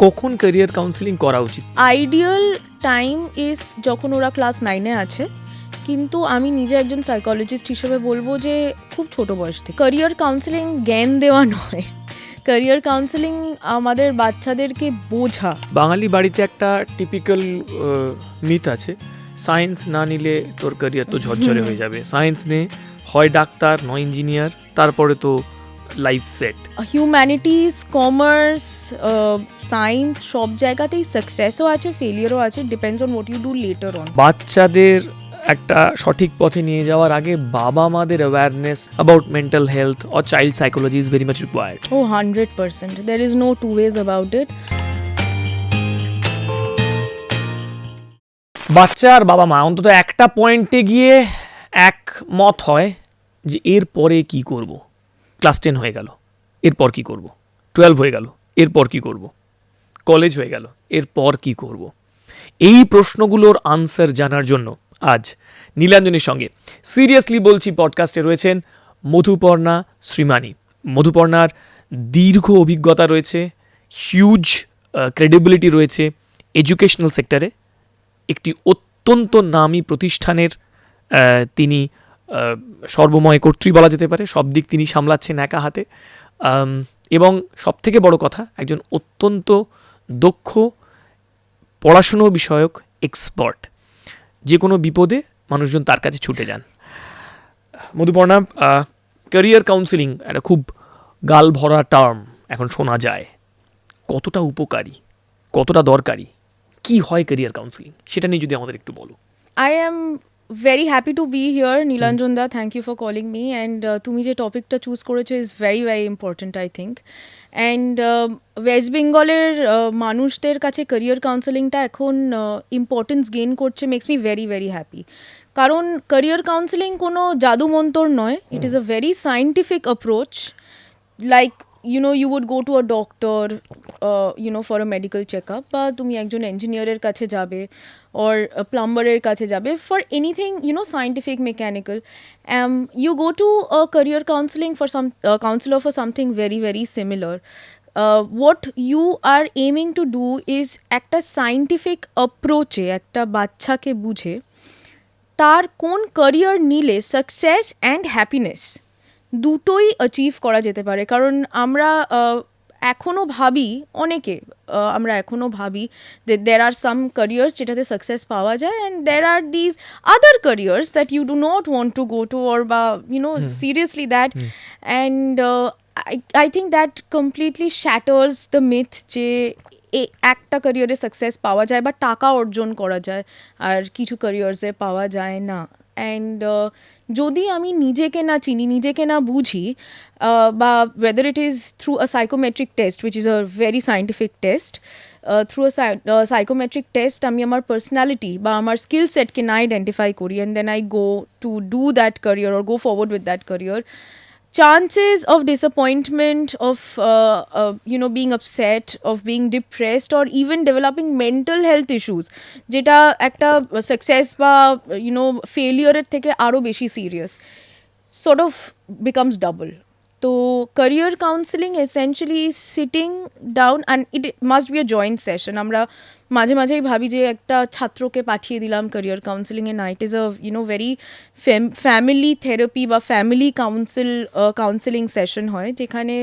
কখন career counselling করা উচিত? আইডিয়াল টাইম ইজ যখন ওরা ক্লাস 9-এ আছে, কিন্তু আমি নিজে একজন সাইকোলজিস্ট হিসেবে বলবো যে খুব ছোট বয়স থেকে ক্যারিয়ার কাউন্সেলিং জ্ঞান দেওয়া নয়, ক্যারিয়ার কাউন্সেলিং আমাদের বাচ্চাদেরকে বোঝা। বাঙালি বাড়িতে একটা টিপিক্যাল মিথ আছে, সায়েন্স না নিলে তোর ক্যারিয়ার তো ঝরঝরে হয়ে যাবে, সায়েন্স নে, হয় ডাক্তার নয় ইঞ্জিনিয়ার, তারপরে তো life set. Humanities, commerce, science সব জায়গাতেই সাকসেসও আছে, ফেলিয়ারও আছে, depends on what you do later on. বাচ্চাদের একটা সঠিক পথে নিয়ে যাওয়ার আগে বাবা মাদের awareness about mental health or child psychology is very much required. Oh, 100%. There is no two ways about it. বাচ্চা আর বাবা মা অন্তত একটা পয়েন্টে গিয়ে একমত হয় যে এরপরে কি করব। ক্লাস 10 হয়ে গেল, এরপর কি করব, 12 হয়ে গেল, এরপর কি করব, কলেজ হয়ে গেল, এরপর কি করব। এই প্রশ্নগুলোর আনসার জানার জন্য আজ নীলাঞ্জনের সঙ্গে সিরিয়াসলি বলছি পডকাস্টে রয়েছেন মধুপর্ণা শ্রীমানি। মধুপর্ণার দীর্ঘ অভিজ্ঞতা রয়েছে, হিউজ ক্রেডিবিলিটি রয়েছে এডুকেশনাল সেক্টরে। একটি অত্যন্ত নামী প্রতিষ্ঠানের তিনি সর্বময় কর্ত্রী বলা যেতে পারে, সব দিক তিনি সামলাচ্ছেন একা হাতে, এবং সবথেকে বড় কথা একজন অত্যন্ত দক্ষ পড়াশুনো বিষয়ক এক্সপার্ট। যে কোনো বিপদে মানুষজন তার কাছে ছুটে যান। মধুপর্ণা, ক্যারিয়ার কাউন্সেলিং একটা খুব গাল ভরা টার্ম এখন শোনা যায়, কতটা উপকারী, কতটা দরকারি, কি হয় ক্যারিয়ার কাউন্সেলিং, সেটা নিয়ে যদি আমাদের একটু বলো। I am very happy to be here, Nilanjan da. Thank you for calling me. And তুমি যে টপিকটা চুজ করেছো is very very important, I think. And west বেঙ্গলের মানুষদের কাছে ক্যারিয়ার কাউন্সেলিংটা এখন ইম্পর্টেন্স গেইন করছে, makes me very very happy. কারণ ক্যারিয়ার কাউন্সেলিং কোনো জাদুমন্তর নয়, it is a very scientific approach. Like you would go to a doctor for a medical checkup, বা তুমি একজন ইঞ্জিনিয়ারের কাছে যাবে or a plumberer কাছে যাবে for anything scientific, mechanical. You go to a career counseling for some counselor for something very very similar. What you are aiming to do is একটা scientific approach এ একটা বাচ্চাকে বুঝে তার কোন ক্যারিয়ার নিলে success and happiness দুটোই achieve করা যেতে পারে। কারণ আমরা এখনও ভাবি, আমরা এখনও ভাবি যে there are some careers যেটাতে সাকসেস পাওয়া যায়, and there are these other careers that you do not want to go to, or বা seriously that. And I think that completely shatters the myth যে একটা ক্যারিয়ারে সাকসেস পাওয়া যায় বা টাকা অর্জন করা যায় আর কিছু ক্যারিয়ার্সে পাওয়া যায় না। অ্যান্ড যদি আমি নিজেকে না চিনি, নিজেকে না বুঝি, বা whether it is through a psychometric test, which is a very scientific test, through a psychometric test আমি আমার পার্সোনালিটি বা আমার স্কিল সেটকে না আইডেন্টিফাই করি, and then I go to do that career or go forward with that career, chances of disappointment, of being upset, of being depressed, or even developing mental health issues যেটা একটা success বা ফেলিয়ারের থেকে আরও বেশি serious, sort of becomes double. তো career counseling essentially sitting down, and it must be a joint session. আমরা মাঝে মাঝেই ভাবি যে একটা ছাত্রকে পাঠিয়ে দিলাম ক্যারিয়ার কাউন্সেলিংয়ে, না, ইট is a very family therapy বা ফ্যামিলি কাউন্সেলিং সেশন হয়, যেখানে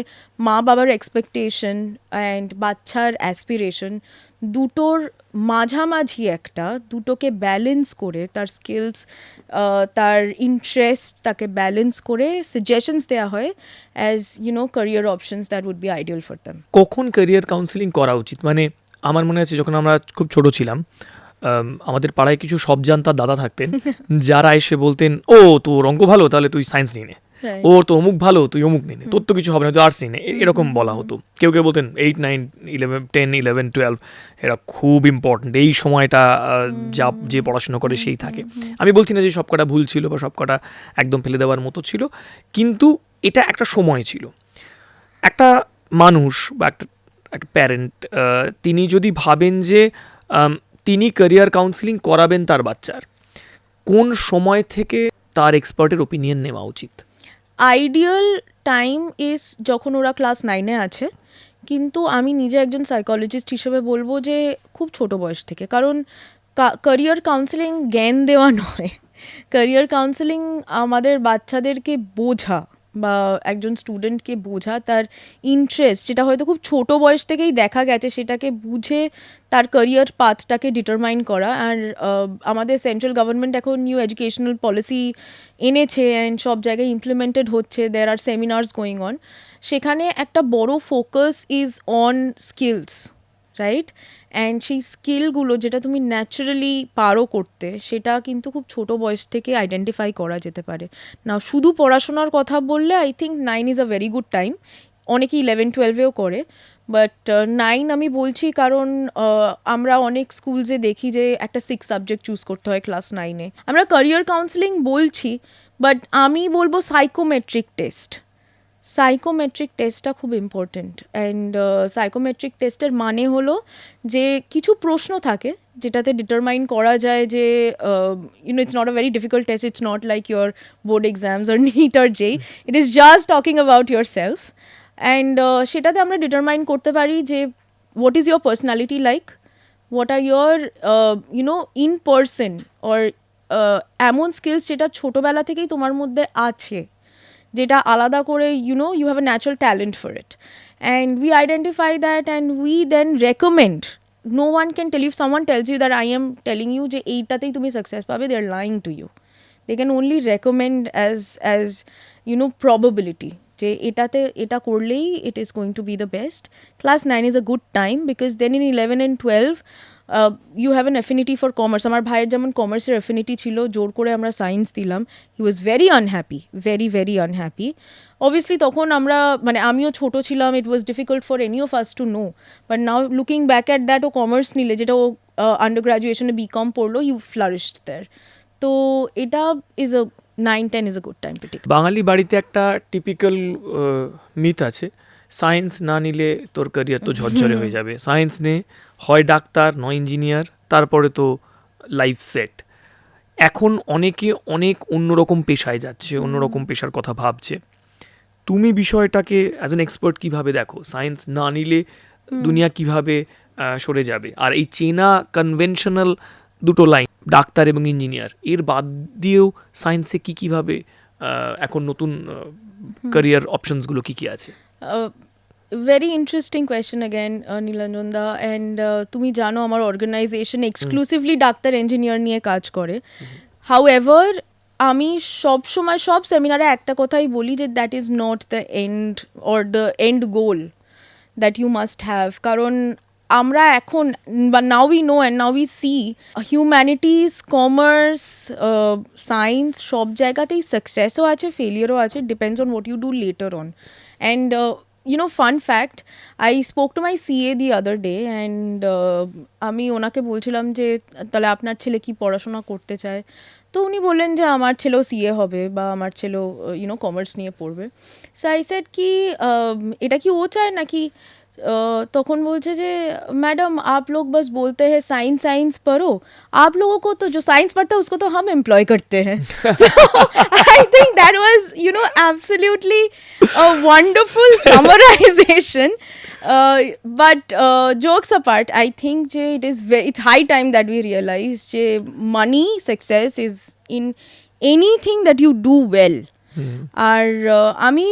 মা বাবার এক্সপেকটেশন অ্যান্ড বাচ্চার অ্যাসপিরেশন দুটোর মাঝামাঝি দুটোকে ব্যালেন্স করে, তার স্কিলস, তার ইন্টারেস্ট, তাকে ব্যালেন্স করে সাজেশনস দেওয়া হয় as career options that would be ideal for them. কখন ক্যারিয়ার কাউন্সেলিং করা উচিত? মানে আমার মনে আছে যখন আমরা খুব ছোট ছিলাম, আমাদের পাড়ায় কিছু সব জানতার দাদা থাকতেন যারা এসে বলতেন, ও তোর অঙ্ক ভালো, তাহলে তুই সায়েন্স নিয়ে নে, ও তো অমুক ভালো, তুই অমুক নিয়ে নে, তোর তো কিছু হবে না, তুই আর্টস নিয়ে নে, এরকম বলা হতো। কেউ কেউ বলতেন 8, 9, 11, 10, 11, 12 এটা খুব ইম্পর্টেন্ট, এই সময়টা যে পড়াশোনা করে সেই থাকে। আমি বলছি না যে সব কটা ভুল ছিল বা সব কটা একদম ফেলে দেওয়ার মতো ছিল, কিন্তু এটা একটা সময় ছিল। একটা মানুষ বা একটা প্যারেন্ট, তিনি যদি ভাবেন যে তিনি ক্যারিয়ার কাউন্সেলিং করাবেন তার বাচ্চার, কোন সময় থেকে তার এক্সপার্টের ওপিনিয়ন নেওয়া উচিত? আইডিয়াল টাইম ইজ যখন ওরা ক্লাস 9-এ আছে, কিন্তু আমি নিজে একজন সাইকোলজিস্ট হিসেবে বলবো যে খুব ছোট বয়স থেকে, কারণ ক্যারিয়ার কাউন্সেলিং জ্ঞান দেওয়া নয়, ক্যারিয়ার কাউন্সেলিং আমাদের বাচ্চাদেরকে বোঝা বা একজন স্টুডেন্টকে বোঝা, তার ইন্টারেস্ট যেটা হয়তো খুব ছোট বয়স থেকেই দেখা গেছে সেটাকে বুঝে তার ক্যারিয়ার পাথটাকে ডিটারমাইন করা। আর আমাদের সেন্ট্রাল গভর্নমেন্ট এখন নিউ এডুকেশনাল পলিসি এনেছে অ্যান্ড সব জায়গায় ইমপ্লিমেন্টেড হচ্ছে, দেয়ার আর সেমিনার্স গোয়িং অন, সেখানে একটা বড় focus is on skills, right? And সেই স্কিলগুলো যেটা তুমি ন্যাচারালি পারো করতে, সেটা কিন্তু খুব ছোট বয়স থেকে আইডেন্টিফাই করা যেতে পারে না। শুধু পড়াশোনার কথা বললে I think 9 is a very good time, অনেকে 11-12-এও করে, বাট 9 আমি বলছি কারণ আমরা অনেক স্কুলসে দেখি যে একটা 6 সাবজেক্ট চুজ করতে হয় ক্লাস 9-এ। আমরা ক্যারিয়ার কাউন্সেলিং বলছি, বাট আমি বলবো সাইকোমেট্রিক টেস্ট, সাইকোমেট্রিক টেস্টটা খুব ইম্পর্টেন্ট। অ্যান্ড সাইকোমেট্রিক টেস্টের মানে হলো যে কিছু প্রশ্ন থাকে যেটাতে ডিটারমাইন করা যায় যে it's not a very difficult test, it's not like your board exams আর নিট আর JEE, it is just talking about your self. And সেটাতে আমরা ডিটারমাইন করতে পারি যে what is your personality like, what are your in person or এমন skills যেটা ছোটোবেলা থেকেই তোমার মধ্যে আছে, যেটা আলাদা করে you have a natural talent for it, and we identify that and we then recommend. No one can tell you, if someone tells you that I am telling you যে এইটাতেই তুমি সাকসেস পাবে, they are lying to you. They can only recommend as probability যে এটাতে এটা করলেই it is going to be the best. Class 9 is a good time because then in 11 and 12 you have an affinity for commerce. আমার ভাইয়ের যেমন কমার্সের affinity ছিল, জোর করে আমরা সায়েন্স দিলাম, he was very unhappy, very very unhappy. Obviously তখন আমরা মানে আমিও ছোট ছিলাম, it was difficult for any of us to know, but now looking back at that, ও কমার্স নিলে, যেটা ও আন্ডার গ্র্যাজুয়েশনে বিকম পড়লো, হি ফ্লারিশড দেয়ার। তো এটা is a 9-10 is a good time to take. Bengali বাড়িতে একটা টিপিক্যাল মিথ আছে, সায়েন্স না নিলে তোর ক্যারিয়ার তো ঝরঝরে হয়ে যাবে, সায়েন্স নে, হয় ডাক্তার নয় ইঞ্জিনিয়ার, তারপরে তো লাইফ সেট। এখন অনেকে অনেক অন্যরকম পেশায় যাচ্ছে, অন্যরকম পেশার কথা ভাবছে। তুমি বিষয়টাকে অ্যাজ অ্যান এক্সপার্ট কীভাবে দেখো? সায়েন্স না নিলে দুনিয়া কিভাবে সরে যাবে? আর এই চেনা কনভেনশনাল দুটো লাইন, ডাক্তার এবং ইঞ্জিনিয়ার, এর বাদ দিয়েও সায়েন্সে কীভাবে এখন নতুন ক্যারিয়ার অপশনসগুলো কী কী আছে? Very interesting question again Nilanjan da. And তুমি জানো আমার অর্গানাইজেশন এক্সক্লুসিভলি ডাক্তার ইঞ্জিনিয়ার নিয়ে কাজ করে। হাউএভার আমি সবসময় সব সেমিনারে একটা কথাই বলি যে that is not the end or the end goal that you must have. কারণ আমরা এখন now we know and now we see humanities, commerce, science, সব জায়গাতেই সাকসেসও আছে, ফেলিয়ারও আছে, depends on what you do later on. And fun fact, I spoke to my CA the other day and আমি ওনাকে বলছিলাম যে তাহলে আপনার ছেলে কি পড়াশোনা করতে চায়, তো উনি বললেন যে আমার ছেলেও সিএ হবে বা আমার ছেলেও কমার্স নিয়ে পড়বে। সো আই সেড কি এটা কি ও চায় নাকি? তখন বলছে যে मैडम आप लोग बस बोलते हैं साइंस साइंस पढ़ो, आप लोगों को तो जो साइंस पढ़ता है उसको तो हम एम्प्लॉय करते हैं। So I think that was absolutely a wonderful summarization. But jokes apart, I think it's high time that we realize যে money success is in anything that you do well. আর আমি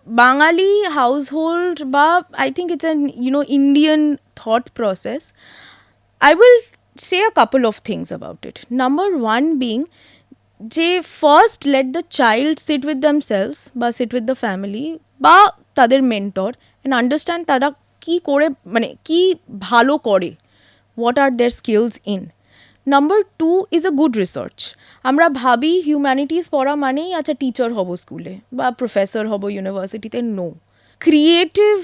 বাঙালি household বা I think it's an Indian thought process, I will say a couple of things about it. Number one being যে first let the child sit with themselves বা sit with the family বা তাদের mentor and understand তারা কী করে মানে কী ভালো করে, what are their skills in. Number two is a good research. আমরা ভাবি হিউম্যানিটিস পড়া মানেই আচ্ছা টিচার হব স্কুলে বা প্রফেসর হব ইউনিভার্সিটিতে, no. Creative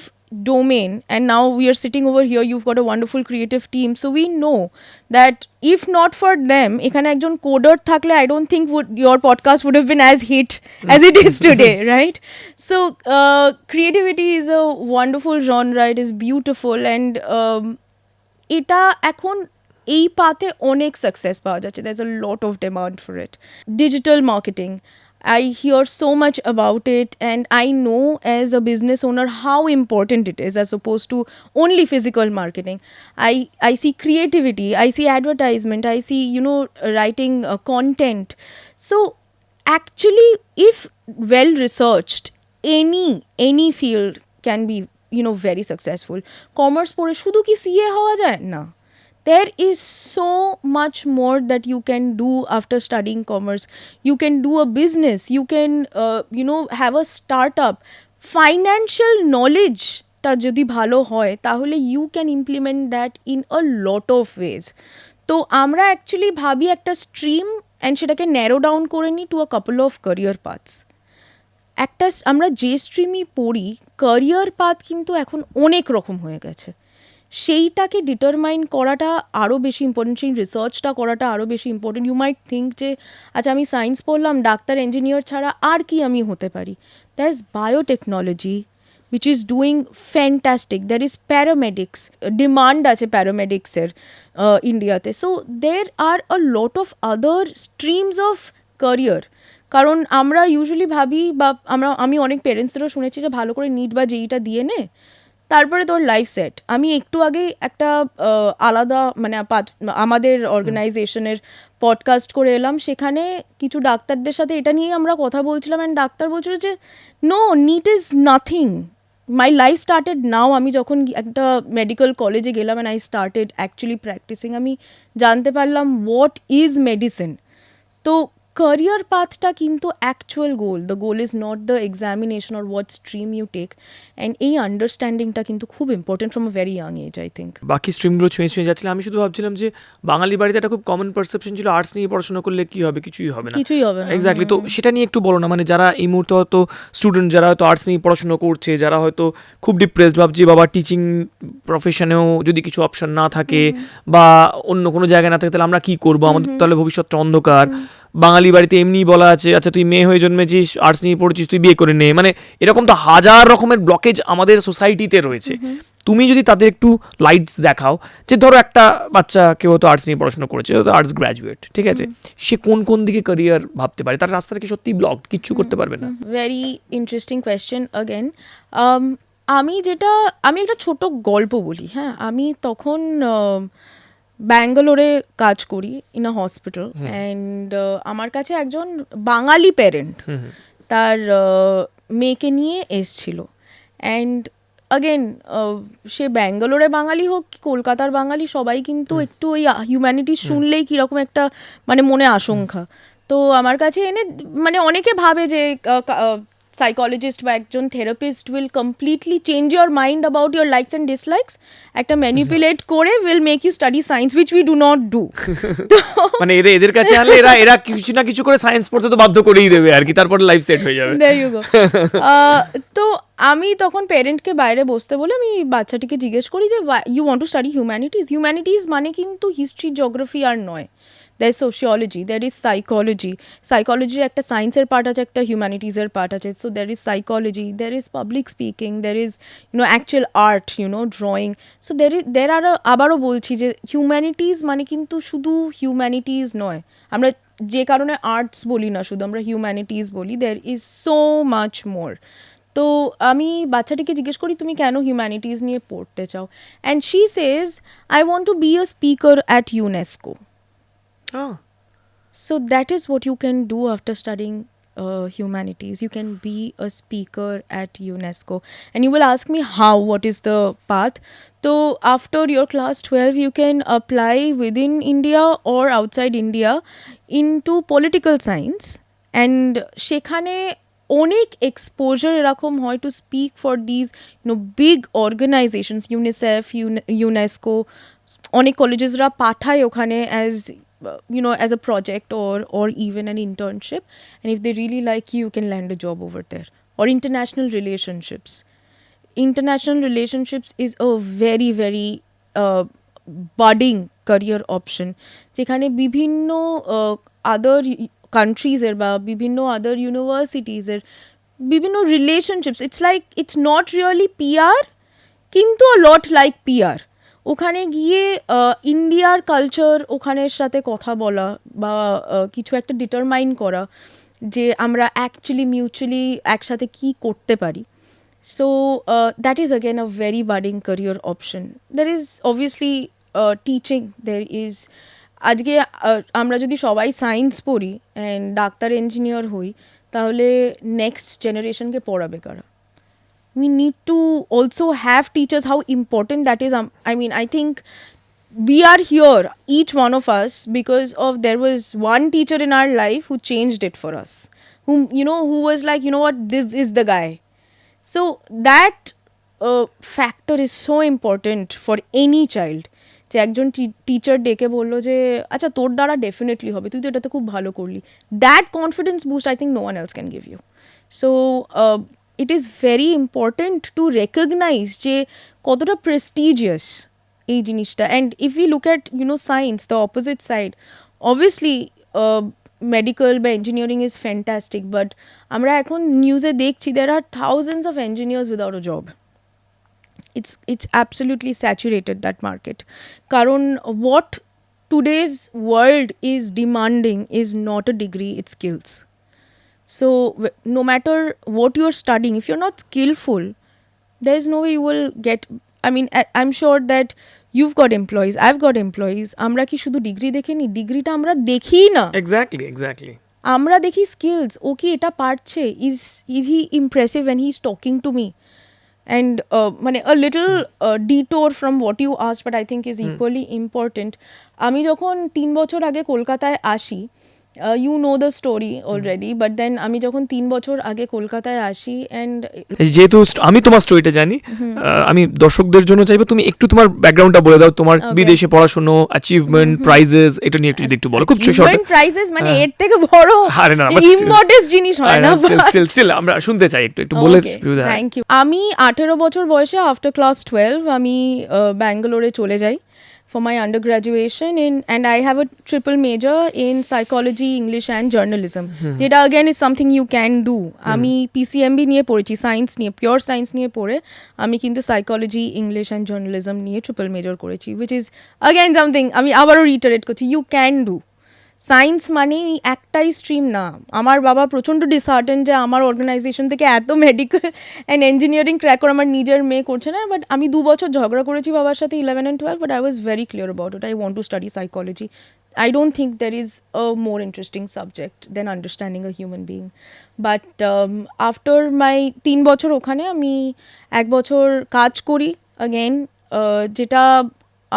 domain, and now we are sitting over here, you've got a wonderful creative team, so we know that if not for them, ekhane ekjon coder thakle I don't think your podcast would have been as hit as it is today, right? So creativity is a wonderful genre, it is beautiful, and eta ekhon এই পাতে অনেক success পাওয়া যাচ্ছে, there's a lot of demand for it. Digital marketing, I hear so much about it, and I know as a business owner how important it is as opposed to only physical marketing. I see creativity, I see advertisement, I see, you know, writing content. So actually, if well researched, any field can be, you know, very successful. Commerce পড়ে শুধু কি CA হওয়া যায় না? There is so much more that you can do after studying commerce. You can do a business, you can you know, have a startup. Financial knowledge টা যদি ভালো হয় তাহলে you can implement that in a lot of ways. তো আমরা actually ভাবি একটা stream and সেটাকে ন্যারো ডাউন করে নিই to a couple of career paths. একটা আমরা যে স্ট্রিমই পড়ি, ক্যারিয়ার পাথ কিন্তু এখন অনেক রকম হয়ে গেছে। সেইটাকে ডিটারমাইন করাটা আরও বেশি ইম্পর্টেন্ট, সেই রিসার্চটা করাটা আরও বেশি ইম্পর্টেন্ট। ইউ মাইট থিঙ্ক যে আচ্ছা আমি সায়েন্স পড়লাম, ডাক্তার ইঞ্জিনিয়ার ছাড়া আর কি আমি হতে পারি? There is biotechnology which is doing fantastic. There is paramedics, demand আছে প্যারামেডিক্সের ইন্ডিয়াতে। So there are a lot of other streams of career. কারণ আমরা ইউজুয়ালি ভাবি, বা আমি অনেক পেরেন্টসদেরও শুনেছি যে ভালো করে নিট বা জেইটা দিয়ে নে, তারপরে তোর লাইফ সেট। আমি একটু আগে একটা আলাদা মানে আমাদের অর্গানাইজেশনের পডকাস্ট করে এলাম, সেখানে কিছু ডাক্তারদের সাথে এটা নিয়ে আমরা কথা বলছিলাম, অ্যান্ড ডাক্তার বলছিল যে no, NEET is nothing, my life started now. আমি যখন একটা মেডিকেল কলেজে গেলাম and I started actually practising, আমি জানতে পারলাম হোয়াট ইজ মেডিসিন। তো career pathটা কিন্তু actual goal, the goal is not the examination or what stream you take, and এই আন্ডারস্ট্যান্ডিংটা কিন্তু খুব important from a very young age I think. বাকি স্ট্রিমগুলো ছুঁয়ে ছুঁয়ে যাচ্ছিলাম, আমি শুধু ভাবছিলাম যে বাঙালি বাড়িতে একটা খুব কমন পারসেপশন ছিল আর্টস নিয়ে পড়াশোনা করলে কি হবে, কিছুই হবে না, কিছুই হবে না। এক্স্যাক্টলি। তো সেটা নিয়ে একটু বলো না, মানে যারা এই মুহূর্তে হয়তো স্টুডেন্ট, যারা হয়তো আর্টস নিয়ে পড়াশোনা করছে, যারা হয়তো খুব ডিপ্রেসড, ভাবছে বাবা টিচিং প্রফেশনেও যদি কিছু অপশন না থাকে বা অন্য কোনো জায়গায় না থাকে তাহলে আমরা কি করবো, আমাদের তাহলে ভবিষ্যৎটা অন্ধকার। বাঙালি বাড়িতে এমনি বলা আছে আচ্ছা তুই মেয়ে হয়ে জন্মেছিস, আর্টস নিয়ে পড়েছিস, তুই বিয়ে করে নে, মানে এরকম তো হাজার রকমের ব্লকেজ আমাদের সোসাইটিতে রয়েছে। তুমি যদি তাদের একটু লাইটস দেখাও, যে ধরো একটা বাচ্চা কেউ হয়তো আর্টস নিয়ে পড়াশোনা করেছে, হয়তো আর্টস গ্র্যাজুয়েট, ঠিক আছে, সে কোন কোন দিকে ক্যারিয়ার ভাবতে পারে, তার রাস্তাটা কি সত্যি ব্লক, কিচ্ছু করতে পারবে না? Very interesting question again. আমি একটা ছোট গল্প বলি। হ্যাঁ, আমি তখন ব্যাঙ্গালোরে কাজ করি ইন আ হসপিটাল, অ্যান্ড আমার কাছে একজন বাঙালি প্যারেন্ট তার মেয়েকে নিয়ে এসছিল। অ্যান্ড অ্যাগেন সে ব্যাঙ্গালোরে বাঙালি হোক কি কলকাতার বাঙালি, সবাই কিন্তু একটু ওই হিউম্যানিটিস শুনলেই কীরকম একটা মানে মনে আশঙ্কা। তো আমার কাছে এনে মানে অনেকে ভাবে যে সাইকোলজিস্ট বা একজন therapist will completely change your mind about your likes and dislikes, একটা ম্যানিপুলেট করে will make you study science, which we do not do. মানে এদের কাছে আনলে এরা কিছু না কিছু করে সায়েন্স পড়তে তো বাধ্য করেই দেবে আর কি, তারপর লাইফ সেট হয়ে যাবে। There you go. তো আমি তখন প্যারেন্টকে বাইরে বসতে বলে আমি বাচ্চাটিকে জিজ্ঞেস করি যে you want to study humanities মানে কিন্তু হিস্ট্রি জিওগ্রাফি আর নয়, there is sociology, there is psychology একটা সায়েন্সের পার্ট আছে, একটা হিউম্যানিটিজের পার্ট আছে। So there is psychology, there is public speaking, there is actual art, drawing. So there are আবারও বলছি যে হিউম্যানিটিজ মানে কিন্তু শুধু হিউম্যানিটিজ নয়, আমরা যে কারণে আর্টস বলি না, শুধু আমরা হিউম্যানিটিজ বলি, there is so much more. তো আমি বাচ্চাটিকে জিজ্ঞেস করি তুমি কেন হিউম্যানিটিজ নিয়ে পড়তে চাও, and she says I want to be a speaker at UNESCO. Oh. So that is what you can do after studying humanities. You can be a speaker at UNESCO. And you will ask me how, what is the path? So after your class 12, you can apply within India or outside India into political science. And সেখানে অনেক exposure এরকম হয় to speak for these big organisations, UNICEF, UNESCO. অনেক কলেজেসরা পাঠায় ওখানে as as a project or even an internship, and if they really like you can land a job over there. Or international relationships is a very very budding career option, যেখানে বিভিন্ন other countries এর বা বিভিন্ন other universities এর বিভিন্ন relationships, it's not really PR কিন্তু a lot like PR. ওখানে গিয়ে ইন্ডিয়ার কালচার ওখানের সাথে কথা বলা বা কিছু একটা ডিটারমাইন করা, যে আমরা অ্যাকচুয়ালি মিউচুয়ালি একসাথে কি করতে পারি. So that is again a very budding career option. There is obviously teaching. There is আজকে আমরা যদি সবাই সায়েন্স পড়ি অ্যান্ড ডাক্তার ইঞ্জিনিয়ার হই তাহলে নেক্সট জেনারেশনকে পড়াবে কারা? We need to also have teachers. How important that is. I mean, I think we are here, each one of us, because of there was one teacher in our life who changed it for us, who was like, you know what, this is the guy. So that factor is so important for any child. যে একজন teacher ডেকে বললো যে আচ্ছা তোর দ্বারা definitely হবে, তুই তো এটাতে খুব ভালো করলি, that confidence boost I think no one else can give you. So it is very important to recognise যে কতটা প্রেস্টিজিয়াস এই জিনিসটা. And if you look at science, the opposite side, obviously medical বা ইঞ্জিনিয়ারিং ইজ ফ্যান্টাস্টিক, বাট আমরা এখন নিউজে দেখছি there are thousands of engineers without a job. It's absolutely saturated, that market. Karon what today's world is demanding is not a degree, it's skills. So no matter what you're studying, if you're not skillful, there's no way you will get. I mean, I'm sure that you've got employees, I've got employees. আমরা কি শুধু degree দেখেনি? ডিগ্রিটা আমরা দেখি না. Exactly. আমরা দেখি স্কিলস. ও কি এটা পারছে? Is he impressive when he's talking to me? And a little detour from what you asked, but I think is equally important. আমি যখন 3 বছর আগে কলকাতায় আসি, you know the story already, but then আমি যখন 3 বছর আগে কলকাতায় আসি, and যেহেতু আমি তোমার স্টোরিটা জানি, আমি দর্শকদের জন্য চাইবো তুমি একটু তোমার ব্যাকগ্রাউন্ডটা বলে দাও, তোমার বিদেশে পড়াশোনা, অ্যাচিভমেন্ট, প্রাইজেস, এটা নিয়ে একটু বলো খুব শর্ট. অ্যাচিভমেন্ট, প্রাইজেস মানে এর থেকে বড় ইম্পর্টেন্ট জিনিস হয় না. স্টিল আমরা শুনতে চাই একটু বলে. Thank you. আমি 18 বছর বয়সে আফটার ক্লাস 12 আমি ব্যাঙ্গালোরে চলে যাই for my undergraduation and I have a triple major in psychology, English and journalism. That again is something you can do. Ami PCMB niye porechi, science niye, pure science niye pore ami kintu psychology, English and journalism niye triple major korechi, which is again something ami abaro reiterate korchi, you can do. Science মানে একটাই stream না. আমার বাবা প্রচণ্ড ডিসহার্টেন যে আমার organisation থেকে এত মেডিকেল অ্যান্ড ইঞ্জিনিয়ারিং ক্র্যাক করে আমার নিজের মেয়ে করছে না. বাট আমি 2 বছর ঝগড়া করেছি বাবার সাথে 11 and 12, but I was very clear about it. I want to study psychology. I don't think there is a more interesting subject than understanding a human being. But after my 3 বছর ওখানে আমি 1 বছর কাজ করি. Again, যেটা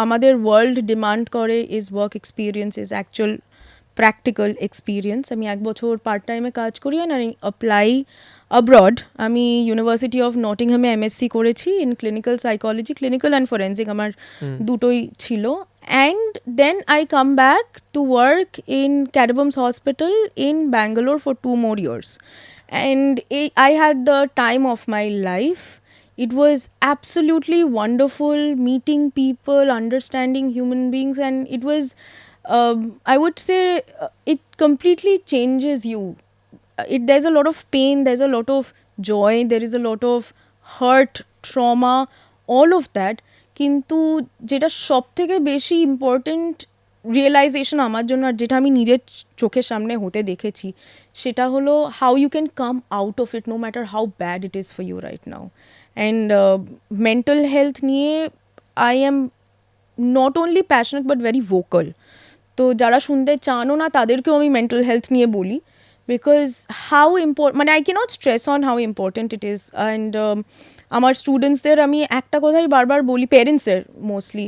আমাদের world demand করে is work experience, is actual practical experience. আমি 1 বছর পার্ট টাইমে কাজ করি and I apply abroad. আমি ইউনিভার্সিটি অফ নটিংহামে এমএসসি করেছি in clinical psychology, clinical and forensic আমার দুটোই ছিল. And then I come back to work in Cadabom's Hospital in Bangalore for 2 more years. And I had the time of my life. It was absolutely wonderful meeting people, understanding human beings, and it was I would say it completely changes you. There's a lot of pain, there's a lot of joy, there is a lot of hurt, trauma, all of that. কিন্তু যেটা সব থেকে বেশি important realisation আমার জন্য, আর যেটা আমি নিজের চোখের সামনে হতে দেখেছি, সেটা হলো how you can come out of it no matter how bad it is for you right now. And mental health নিয়ে I am not only passionate but very vocal. তো যারা শুনতে চানও না তাদেরকেও আমি মেন্টাল হেলথ নিয়ে বলি, বিকজ হাউ ইম্পর্টেন্ট, মানে I cannot stress on how important it is. And আমার স্টুডেন্টসদের আমি একটা কথাই বারবার বলি, পেরেন্টসদের মোস্টলি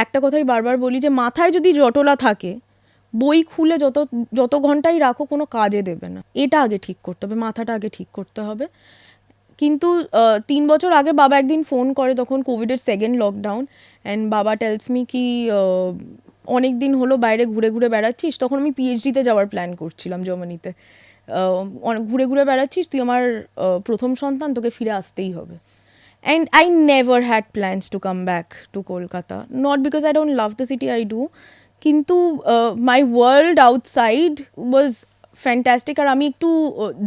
একটা কথাই বারবার বলি, যে মাথায় যদি জটলা থাকে বই খুলে যত ঘন্টাই রাখো কোনো কাজে দেবে না. এটা আগে ঠিক করতে হবে, মাথাটা আগে ঠিক করতে হবে. কিন্তু 3 বছর আগে বাবা একদিন ফোন করে, তখন কোভিডের সেকেন্ড লকডাউন, অ্যান্ড বাবা টেলস মি কি অনেক দিন হলো বাইরে ঘুরে ঘুরে বেড়াচ্ছিস. তখন আমি পিএইচডিতে যাওয়ার প্ল্যান করছিলাম জার্মানিতে. ঘুরে ঘুরে বেড়াচ্ছিস, তুই আমার প্রথম সন্তান, তোকে ফিরে আসতেই হবে. And I never had plans to come back to Kolkata. Not because I don't love the city, I do. Kintu my world outside was fantastic. আর আমি একটু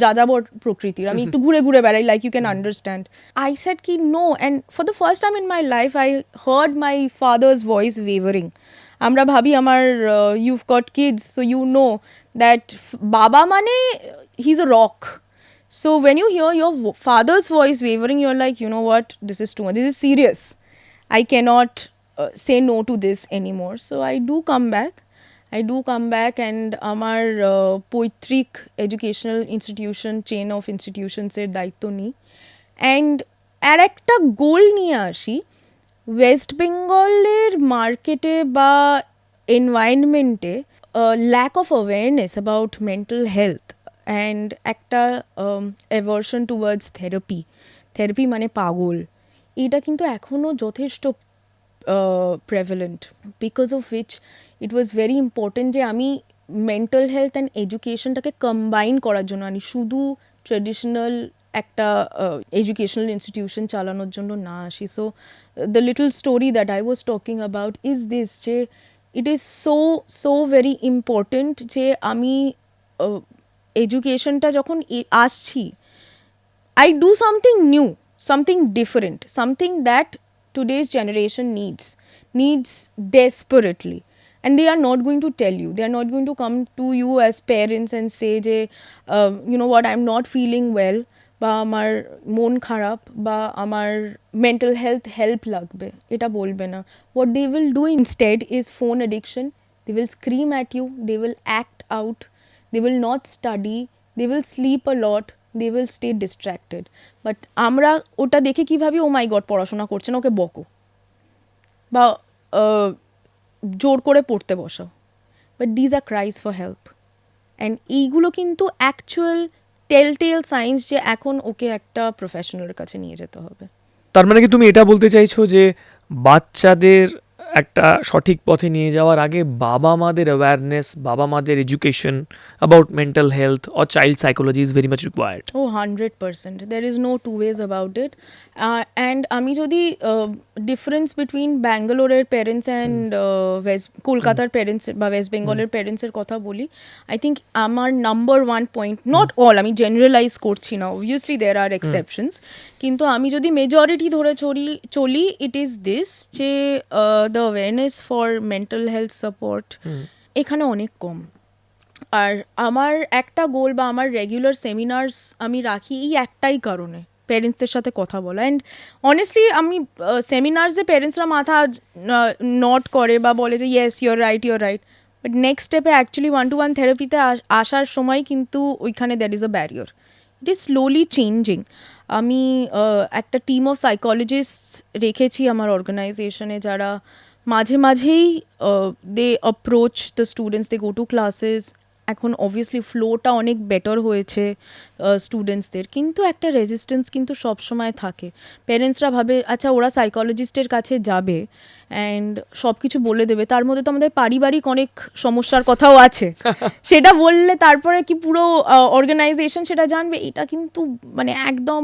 যাযাবর প্রকৃতির, আমি একটু ঘুরে ঘুরে বেড়াই, like you can understand. I said ki no, and for the first time in my life I heard my father's voice wavering. আমরা ভাবি আমার you've got kids so you know that বাবা মানে he's a rock. So when you hear your father's voice wavering, you're like, you know what, this is too much, this is serious, I cannot say no to this anymore. So I do come back and আমার পৈতৃক educational institution chain of ইনস্টিটিউশনসের দায়িত্ব নিই and আর একটা গোল নিয়ে আসি West বেঙ্গলের মার্কেটে বা এনভায়রনমেন্টে lack of awareness about mental health and একটা অ্যাভার্সন টুয়ার্ডস থেরাপি মানে পাগল, এটা কিন্তু এখনও যথেষ্ট prevalent, because of which it was very important যে আমি মেন্টাল হেলথ অ্যান্ড এডুকেশনটাকে কম্বাইন করার জন্য আনি, শুধু ট্রেডিশনাল একটা এডুকেশনাল ইনস্টিটিউশন চালানোর জন্য না আসি. So the little story that I was talking about is this, যে it is so very important যে আমি এডুকেশনটা যখন আসছি I do something new, something different, something that today's generation needs desperately. And they are not going to tell you. They are not going to come to you as parents and say, you know what, I'm not feeling well, বা আমার মন খারাপ, বা আমার mental health help লাগবে, এটা বলবে না. What they will do instead is phone addiction. They will scream at you. They will act out. They will not study. They will sleep a lot. They will stay distracted. But আমরা ওটা দেখে কী ভাবি, ও মাই god পড়াশোনা করছে না, ওকে বকো, বা জোর করে পড়তে বসাও. But these are cries for help, and এইগুলো কিন্তু অ্যাকচুয়াল টেল সাইন্স যে এখন ওকে একটা প্রফেশনালের কাছে নিয়ে যেতে হবে. তার মানে কি তুমি এটা বলতে চাইছো যে বাচ্চাদের একটা সঠিক পথে নিয়ে যাওয়ার আগে বাবা মাদের অ্যাওয়ারনেস, বাবা মাদের education about mental health or child psychology is very much required? Oh 100%, there is no two ways about it. And আমি যদি ডিফারেন্স বিটুইন ব্যাঙ্গালোরের প্যারেন্টস অ্যান্ড কলকাতার প্যারেন্টস বা ওয়েস্ট বেঙ্গলের প্যারেন্টসের কথা বলি, আই থিঙ্ক আমার number one point, not all, আমি জেনারেলাইজ করছি না, অবভিয়াসলি দের আর এক্সেপশনস, কিন্তু আমি যদি মেজরিটি ধরে চলি ইট ইজ দিস, যে the awareness for mental health support এখানে অনেক কম. আর আমার একটা গোল বা আমার রেগুলার সেমিনার্স আমি রাখি এই একটাই কারণে, প্যারেন্টসদের সাথে কথা বলা. অ্যান্ড অনেস্টলি আমি সেমিনার্সে প্যারেন্টসরা মাথা নট করে বা বলে যে yes your right, but next স্টেপে অ্যাকচুয়ালি 1-to-1 থেরাপিতে আসার সময় কিন্তু ওইখানে that is a barrier. It is slowly changing. আমি একটা টিম অফ সাইকোলজিস্ট রেখেছি আমার অর্গানাইজেশনে, যারা মাঝেই they approach the students, they go to classes. এখন অবভিয়াসলি ফ্লোটা অনেক বেটার হয়েছে স্টুডেন্টসদের, কিন্তু একটা রেজিস্ট্যান্স কিন্তু সবসময় থাকে. প্যারেন্টসরা ভাবে আচ্ছা ওরা সাইকোলজিস্টের কাছে যাবে অ্যান্ড সব কিছু বলে দেবে, তার মধ্যে তো আমাদের পারিবারিক অনেক সমস্যার কথাও আছে, সেটা বললে তারপরে কি পুরো অর্গানাইজেশন সেটা জানবে, এটা কিন্তু মানে একদম,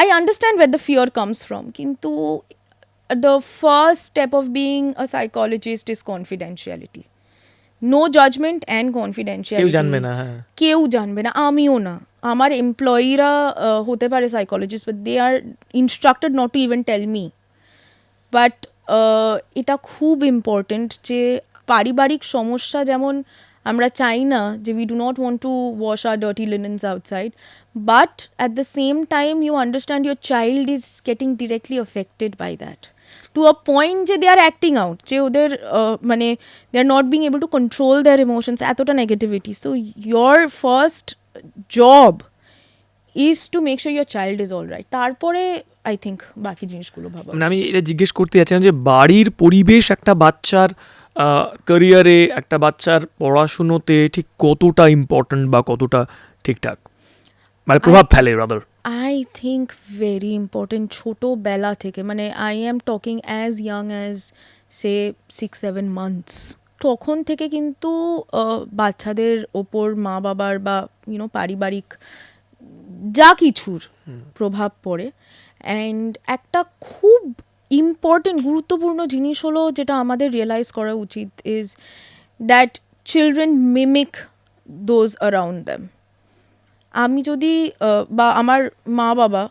I understand where the fear comes from, কিন্তু the first step of being a psychologist is confidentiality. No judgment and confidentiality. কেউ জানবে না, আমিও না, আমার এমপ্লয়িরা হতে পারে psychologist, but they are instructed not to even tell me. But এটা খুব ইম্পর্টেন্ট যে পারিবারিক সমস্যা, যেমন আমরা চাই না যে we do not want to wash our dirty linens outside, but at the same time you understand your child is getting directly affected by that to a point যে they are acting out, যে ওদের মানে they are not being able to control their emotions, এতটা negativity. So your first job is to make sure your child is all right. তারপরে I think বাকি জিনিসগুলো ভাবা. মানে আমি এটা জিজ্ঞেস করতে যাচ্ছিলাম যে বাড়ির পরিবেশ একটা বাচ্চার ক্যারিয়ারে, একটা বাচ্চার পড়াশুনোতে ঠিক কতটা ইম্পর্ট্যান্ট বা কতটা ঠিকঠাক মানে প্রভাব ফেলে rather? I think very important. ছোটোবেলা থেকে, মানে I am talking as young as say 6-7 months, তখন থেকে কিন্তু বাচ্চাদের ওপর মা বাবার বা পারিবারিক যা কিছুর প্রভাব পড়ে. অ্যান্ড একটা খুব ইম্পর্টেন্ট গুরুত্বপূর্ণ জিনিস হলো, যেটা আমাদের রিয়েলাইজ করা উচিত, is that children mimic those around them. আমি যদি বা আমার মা বাবা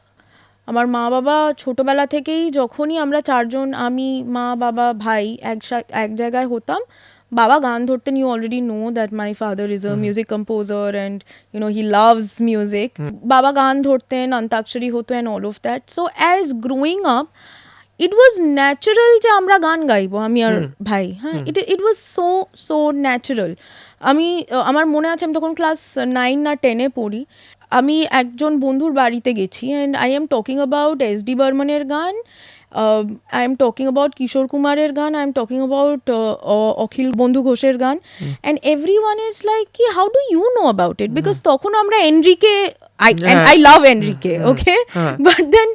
আমার মা বাবা ছোটোবেলা থেকেই যখনই আমরা চারজন, আমি, মা, বাবা, ভাই এক জায়গায় হতাম, বাবা গান ধরতেন। You already know that my father is a music composer and he loves music. বাবা গান ধরতেন, অন্তাক্ষরী হতো and all of that. So as growing up it was natural যে আমরা গান গাইবো, আমি আর ভাই। হ্যাঁ, it was so so natural. আমার মনে আছে আমি তখন ক্লাস 9 না 10-এ পড়ি। আমি একজন বন্ধুর বাড়িতে গেছি and I am talking about SD. বর্মনের গান, I am talking about Kishore কুমারের গান, I am talking about Akhil Bandhu ঘোষের গান, and every one is like কি how do you know about it, because তখন আমরা Enrique, I love Enrique, okay, but then